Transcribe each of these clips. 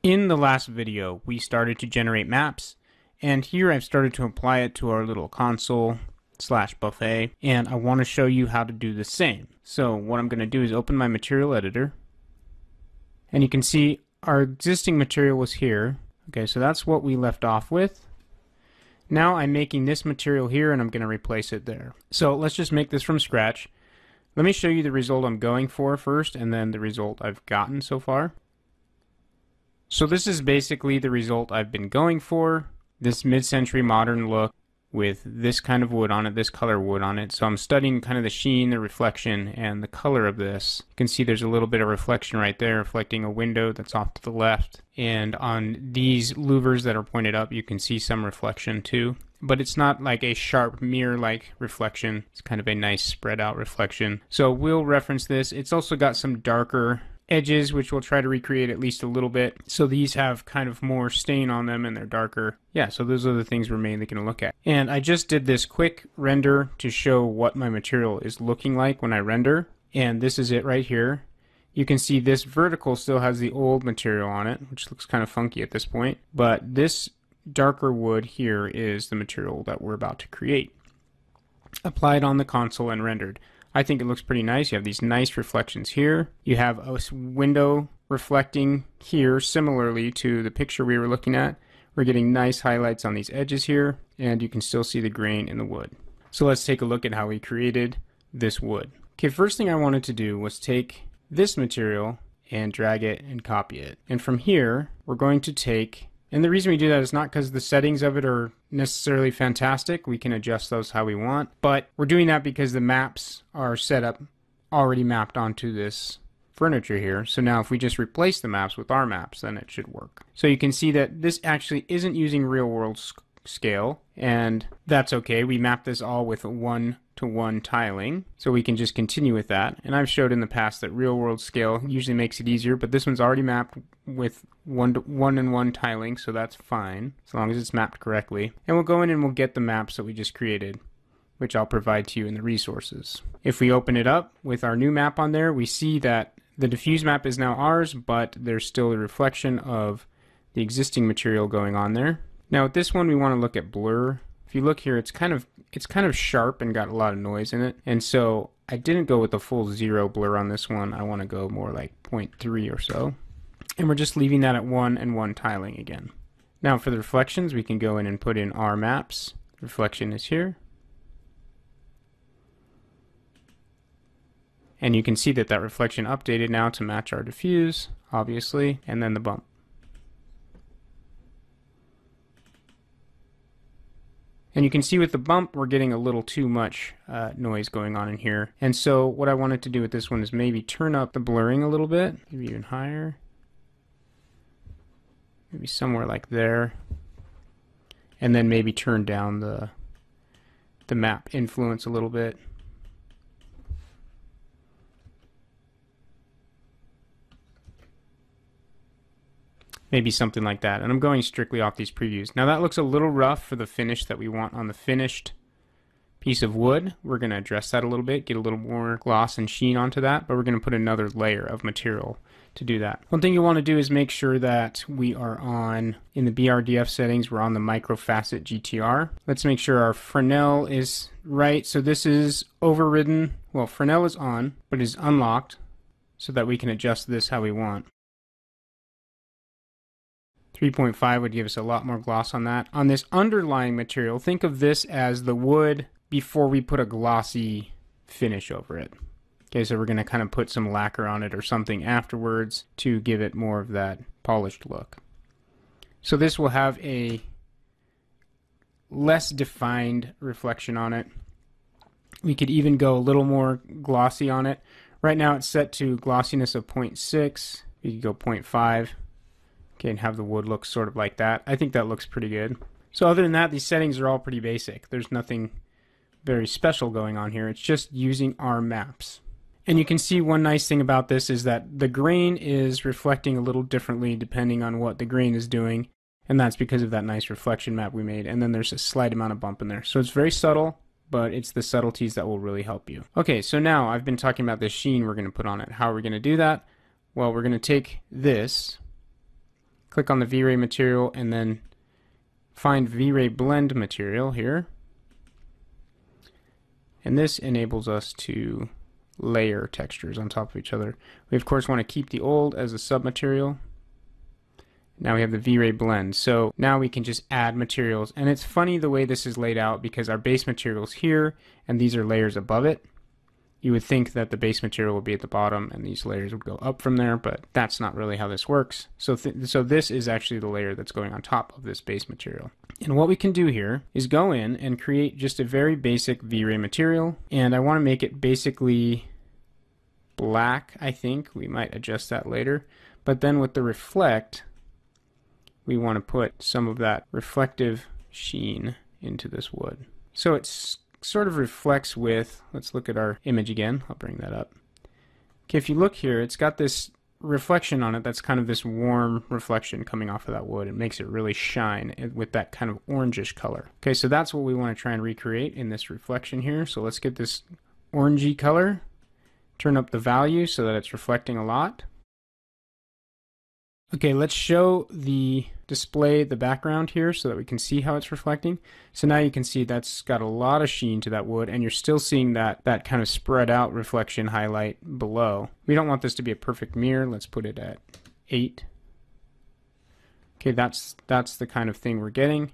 In the last video, we started to generate maps, and here I've started to apply it to our little console/buffet, and I want to show you how to do the same. So what I'm going to do is open my material editor, and you can see our existing material was here. Okay, so that's what we left off with. Now I'm making this material here, and I'm going to replace it there. So let's just make this from scratch. Let me show you the result I'm going for first, and then the result I've gotten so far. So this is basically the result I've been going for, this mid-century modern look with this kind of wood on it, this color wood on it. So I'm studying kind of the sheen, the reflection, and the color of this. You can see there's a little bit of reflection right there, reflecting a window that's off to the left. And on these louvers that are pointed up, you can see some reflection too. But it's not like a sharp mirror-like reflection. It's kind of a nice spread out reflection. So we'll reference this. It's also got some darker edges, which we'll try to recreate at least a little bit. So these have kind of more stain on them and they're darker. Yeah, so those are the things we're mainly going to look at. And I just did this quick render to show what my material is looking like when I render. And this is it right here. You can see this vertical still has the old material on it, which looks kind of funky at this point. But this darker wood here is the material that we're about to create. Applied on the console and rendered. I think it looks pretty nice. You have these nice reflections here. You have a window reflecting here similarly to the picture we were looking at. We're getting nice highlights on these edges here, and you can still see the grain in the wood. So let's take a look at how we created this wood. Okay, first thing I wanted to do was take this material and drag it and copy it. And from here, we're going to take, and the reason we do that is not because the settings of it are necessarily fantastic. We can adjust those how we want. But we're doing that because the maps are set up already mapped onto this furniture here. So now if we just replace the maps with our maps, then it should work. So you can see that this actually isn't using real world scale, and that's okay. We mapped this all with 1-to-1 tiling, so we can just continue with that. And I've showed in the past that real world scale usually makes it easier, but this one's already mapped with 1-to-1 tiling, so that's fine as long as it's mapped correctly. And we'll go in and we'll get the maps that we just created, which I'll provide to you in the resources. If we open it up with our new map on there, we see that the diffuse map is now ours, but there's still a reflection of the existing material going on there. Now with this one, we want to look at blur. If you look here, it's kind of sharp and got a lot of noise in it. And so I didn't go with the full 0 blur on this one. I want to go more like 0.3 or so. And we're just leaving that at 1-and-1 tiling again. Now for the reflections, we can go in and put in our maps. Reflection is here. And you can see that that reflection updated now to match our diffuse, obviously, and then the bump. And you can see with the bump, we're getting a little too much noise going on in here. And so what I wanted to do with this one is maybe turn up the blurring a little bit, maybe even higher. Maybe somewhere like there. And then maybe turn down the map influence a little bit. Maybe something like that. And I'm going strictly off these previews. Now that looks a little rough for the finish that we want on the finished piece of wood. We're going to address that a little bit, get a little more gloss and sheen onto that, but we're going to put another layer of material to do that. One thing you want to do is make sure that we are on, in the BRDF settings, we're on the microfacet GTR. Let's make sure our Fresnel is right. So this is overridden. Well, Fresnel is on, but is unlocked so that we can adjust this how we want. 3.5 would give us a lot more gloss on that. On this underlying material, think of this as the wood before we put a glossy finish over it. Okay, so we're going to kind of put some lacquer on it or something afterwards to give it more of that polished look. So this will have a less defined reflection on it. We could even go a little more glossy on it. Right now it's set to glossiness of 0.6. We could go 0.5. Okay, and have the wood look sort of like that. I think that looks pretty good. So other than that, these settings are all pretty basic. There's nothing very special going on here. It's just using our maps. And you can see one nice thing about this is that the grain is reflecting a little differently depending on what the grain is doing. And that's because of that nice reflection map we made. And then there's a slight amount of bump in there. So it's very subtle, but it's the subtleties that will really help you. Okay, so now I've been talking about this sheen we're going to put on it. How are we going to do that? Well, we're going to take this click on the V-Ray material and then find V-Ray blend material here. And this enables us to layer textures on top of each other. We of course want to keep the old as a submaterial. Now we have the V-Ray blend. So now we can just add materials. And it's funny the way this is laid out because our base material is here and these are layers above it. You would think that the base material would be at the bottom and these layers would go up from there, but that's not really how this works. So this is actually the layer that's going on top of this base material. And what we can do here is go in and create just a very basic V-Ray material. And I want to make it basically black, I think. We might adjust that later. But then with the reflect, we want to put some of that reflective sheen into this wood. So it's sort of reflects with, let's look at our image again. I'll bring that up. Okay, if you look here, it's got this reflection on it that's kind of this warm reflection coming off of that wood. It makes it really shine with that kind of orangish color. Okay, so that's what we want to try and recreate in this reflection here. So let's get this orangey color, turn up the value so that it's reflecting a lot. Okay, let's show the display the background here so that we can see how it's reflecting. So now you can see that's got a lot of sheen to that wood and you're still seeing that kind of spread out reflection highlight below. We don't want this to be a perfect mirror. Let's put it at 8. Okay, that's the kind of thing we're getting.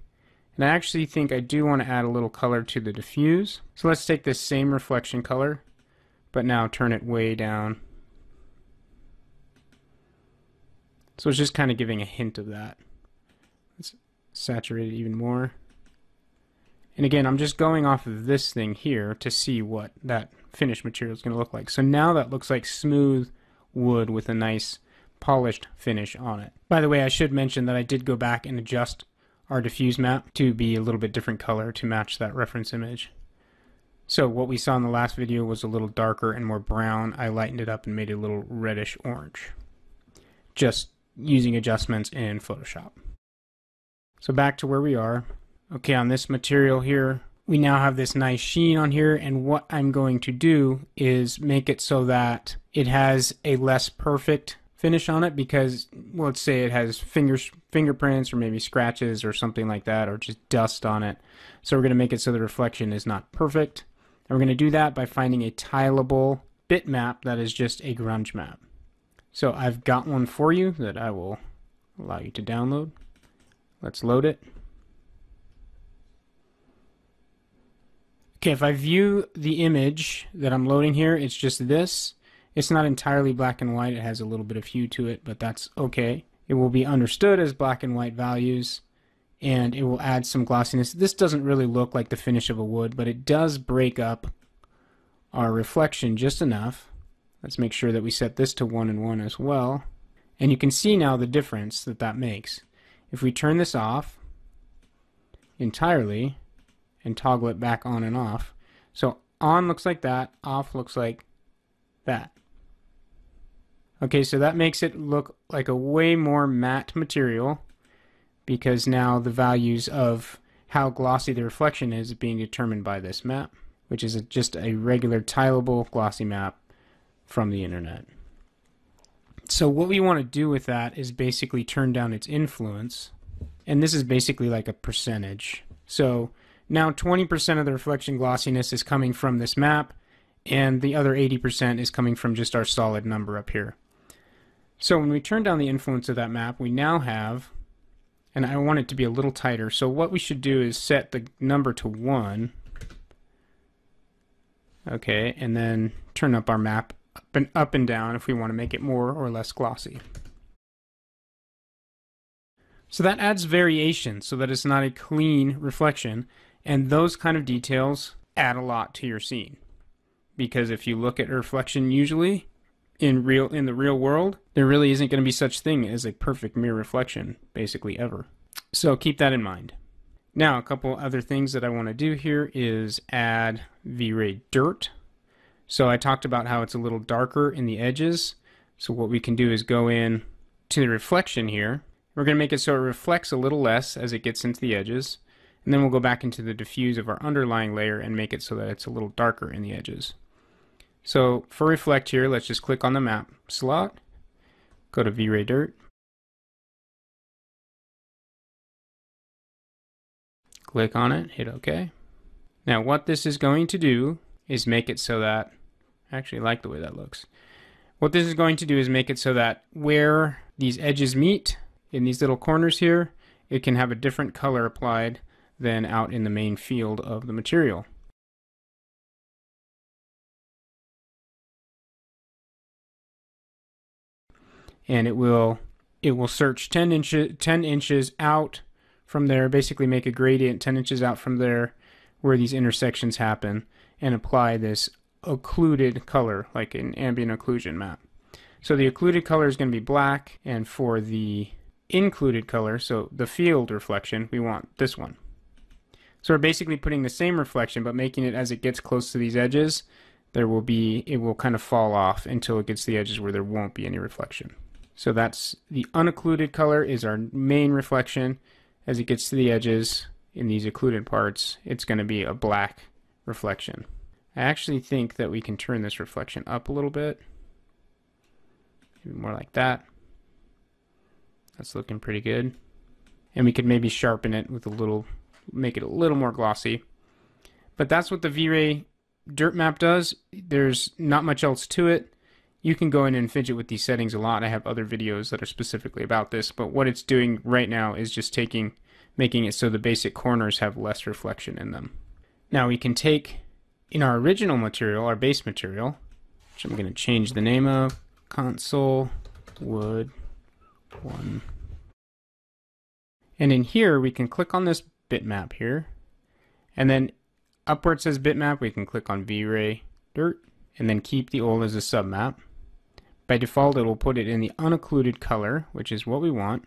And I actually think I do want to add a little color to the diffuse. So let's take this same reflection color, but now turn it way down. So it's just kind of giving a hint of that. Let's saturate it even more. And again, I'm just going off of this thing here to see what that finished material is going to look like. So now that looks like smooth wood with a nice polished finish on it. By the way, I should mention that I did go back and adjust our diffuse map to be a little bit different color to match that reference image. So what we saw in the last video was a little darker and more brown. I lightened it up and made it a little reddish orange, just using adjustments in Photoshop. So back to where we are. Okay, on this material here, we now have this nice sheen on here, and what I'm going to do is make it so that it has a less perfect finish on it because, well, let's say it has fingerprints or maybe scratches or something like that, or just dust on it. So we're going to make it so the reflection is not perfect. And we're going to do that by finding a tileable bitmap that is just a grunge map. So I've got one for you that I will allow you to download. Let's load it. Okay, if I view the image that I'm loading here, it's just this. It's not entirely black and white. It has a little bit of hue to it, but that's okay. It will be understood as black and white values, and it will add some glossiness. This doesn't really look like the finish of a wood, but it does break up our reflection just enough. Let's make sure that we set this to 1 and 1 as well. And you can see now the difference that makes. If we turn this off entirely and toggle it back on and off. So on looks like that, off looks like that. Okay, so that makes it look like a way more matte material because now the values of how glossy the reflection is being determined by this map, which is just a regular tileable glossy map from the internet. So what we want to do with that is basically turn down its influence, and this is basically like a percentage. So now 20% of the reflection glossiness is coming from this map, and the other 80% is coming from just our solid number up here. So when we turn down the influence of that map, we now have, and I want it to be a little tighter, so what we should do is set the number to 1, okay, and then turn up our map up and down if we want to make it more or less glossy. So that adds variation so that it's not a clean reflection, and those kind of details add a lot to your scene. Because if you look at a reflection usually in the real world, there really isn't going to be such thing as a perfect mirror reflection basically ever. So keep that in mind. Now a couple other things that I want to do here is add V-Ray dirt. So I talked about how it's a little darker in the edges. So what we can do is go in to the reflection here. We're going to make it so it reflects a little less as it gets into the edges. And then we'll go back into the diffuse of our underlying layer and make it so that it's a little darker in the edges. So for reflect here, let's just click on the map slot, go to V-Ray dirt. Click on it, hit OK. Now what this is going to do is make it so that, I actually like the way that looks. What this is going to do is make it so that where these edges meet in these little corners here, it can have a different color applied than out in the main field of the material. And it will search 10 inches out from there, basically make a gradient 10 inches out from there where these intersections happen, and apply this occluded color, like an ambient occlusion map. So the occluded color is going to be black, and for the included color, so the field reflection, we want this one. So we're basically putting the same reflection, but making it as it gets close to these edges, it will kind of fall off until it gets to the edges where there won't be any reflection. So that's the unoccluded color is our main reflection. As it gets to the edges in these occluded parts, it's going to be a black reflection. I actually think that we can turn this reflection up a little bit. Maybe more like that. That's looking pretty good. And we could maybe sharpen it with make it a little more glossy. But that's what the V-Ray dirt map does. There's not much else to it. You can go in and fidget with these settings a lot. I have other videos that are specifically about this, but what it's doing right now is just making it so the basic corners have less reflection in them. Now we can take, in our original material, our base material, which I'm going to change the name of, console wood 1. And in here we can click on this bitmap here, and then up where it says bitmap we can click on V-Ray dirt, and then keep the old as a submap. By default it will put it in the unoccluded color, which is what we want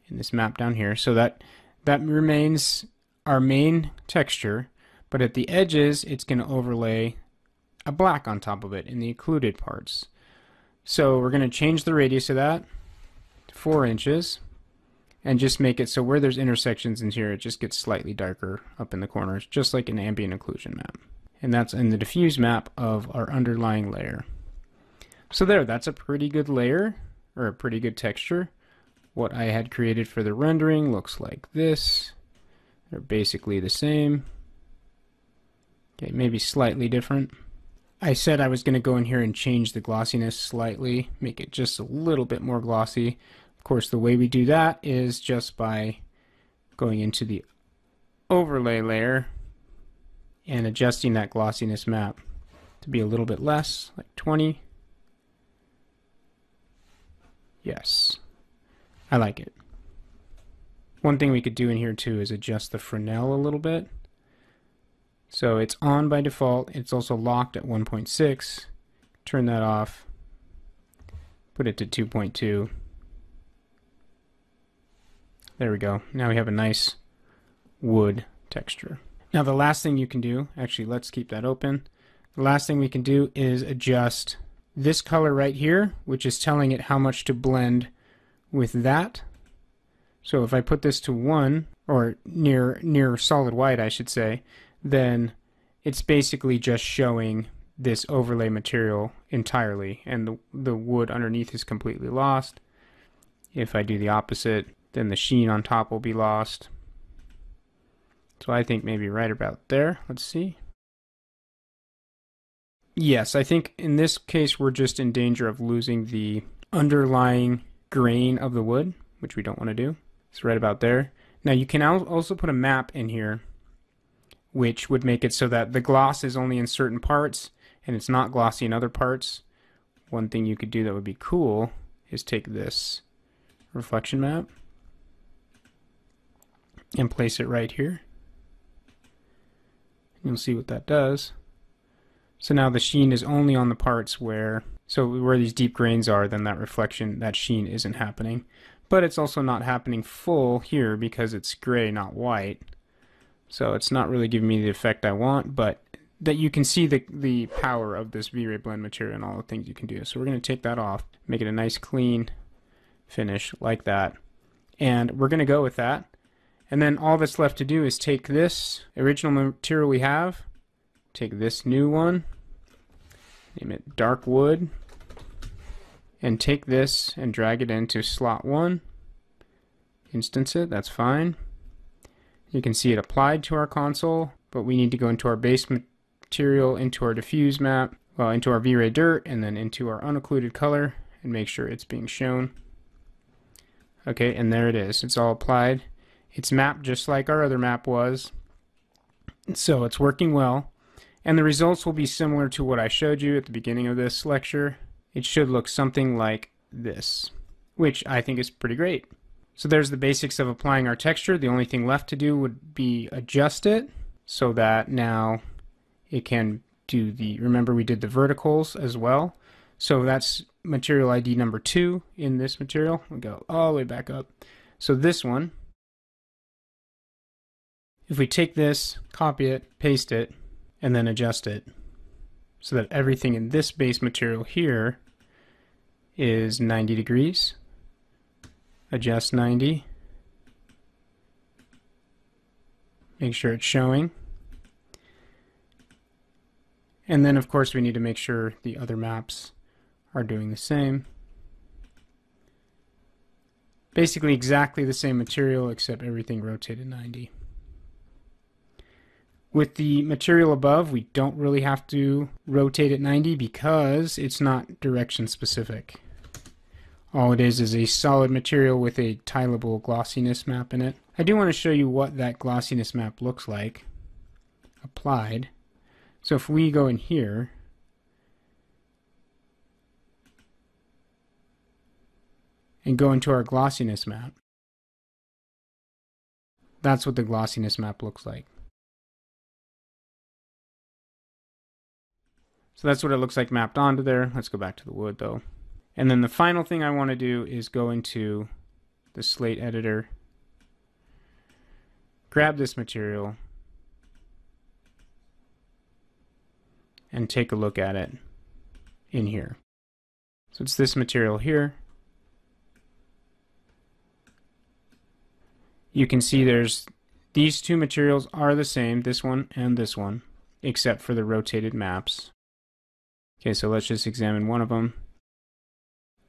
in this map down here, so that remains our main texture, but at the edges it's going to overlay a black on top of it in the occluded parts. So we're going to change the radius of that to 4 inches and just make it so where there's intersections in here it just gets slightly darker up in the corners, just like an ambient occlusion map. And that's in the diffuse map of our underlying layer. So that's a pretty good layer, or a pretty good texture. What I had created for the rendering looks like this. They're basically the same. Okay, maybe slightly different. I said I was going to go in here and change the glossiness slightly, make it just a little bit more glossy. Of course, the way we do that is just by going into the overlay layer and adjusting that glossiness map to be a little bit less, like 20. Yes, I like it. One thing we could do in here too is adjust the Fresnel a little bit. So it's on by default. It's also locked at 1.6. Turn that off. Put it to 2.2. There we go. Now we have a nice wood texture. Now the last thing you can do, actually let's keep that open. The last thing we can do is adjust this color right here, which is telling it how much to blend with that. So if I put this to 1, or near solid white I should say, then it's basically just showing this overlay material entirely, and the wood underneath is completely lost. If I do the opposite, then the sheen on top will be lost. So I think maybe right about there. Let's see. Yes, I think in this case we're just in danger of losing the underlying grain of the wood, which we don't want to do. It's right about there. Now you can also put a map in here, which would make it so that the gloss is only in certain parts and it's not glossy in other parts. One thing you could do that would be cool is take this reflection map and place it right here. You'll see what that does. So now the sheen is only on the parts where these deep grains are, then that reflection, that sheen isn't happening. But it's also not happening full here because it's gray, not white. So it's not really giving me the effect I want, but that you can see the power of this V-Ray blend material and all the things you can do. So we're going to take that off, make it a nice clean finish like that. And we're going to go with that. And then all that's left to do is take this original material we have, take this new one, name it dark wood, and take this and drag it into slot 1, instance it, that's fine. You can see it applied to our console, but we need to go into our base material, into our diffuse map, well, into our V-Ray dirt, and then into our unoccluded color, and make sure it's being shown. Okay, and there it is. It's all applied. It's mapped just like our other map was. So it's working well. And the results will be similar to what I showed you at the beginning of this lecture. It should look something like this, which I think is pretty great. So there's the basics of applying our texture. The only thing left to do would be adjust it so that now it can do the, remember we did the verticals as well. So that's material ID number 2 in this material. We'll go all the way back up. So this one, if we take this, copy it, paste it, and then adjust it so that everything in this base material here is 90 degrees. Adjust 90. Make sure it's showing. And then of course we need to make sure the other maps are doing the same. Basically exactly the same material except everything rotated 90. With the material above, we don't really have to rotate it 90 because it's not direction specific. All it is a solid material with a tileable glossiness map in it. I do want to show you what that glossiness map looks like applied. So if we go in here, and go into our glossiness map, that's what the glossiness map looks like. So that's what it looks like mapped onto there. Let's go back to the wood though. And then the final thing I want to do is go into the Slate Editor, grab this material, and take a look at it in here. So it's this material here. You can see there's these two materials are the same, this one and this one, except for the rotated maps. Okay, so let's just examine one of them.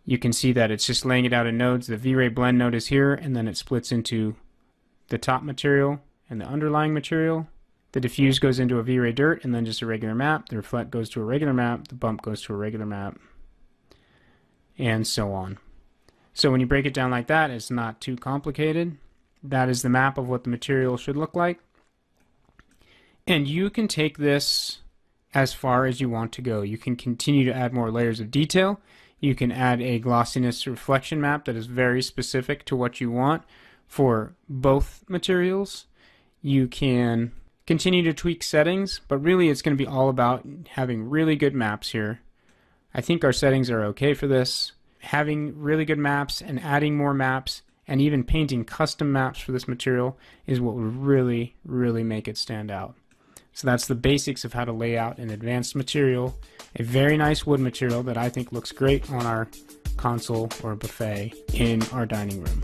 You can see that it's just laying it out in nodes. The V-Ray blend node is here, and then it splits into the top material and the underlying material. The diffuse goes into a V-Ray dirt, and then just a regular map. The reflect goes to a regular map. The bump goes to a regular map, and so on. So when you break it down like that, it's not too complicated. That is the map of what the material should look like. And you can take this as far as you want to go. You can continue to add more layers of detail. You can add a glossiness reflection map that is very specific to what you want for both materials. You can continue to tweak settings, but really it's going to be all about having really good maps here. I think our settings are okay for this. Having really good maps and adding more maps and even painting custom maps for this material is what would really, really make it stand out. So that's the basics of how to lay out an advanced material, a very nice wood material that I think looks great on our console or buffet in our dining room.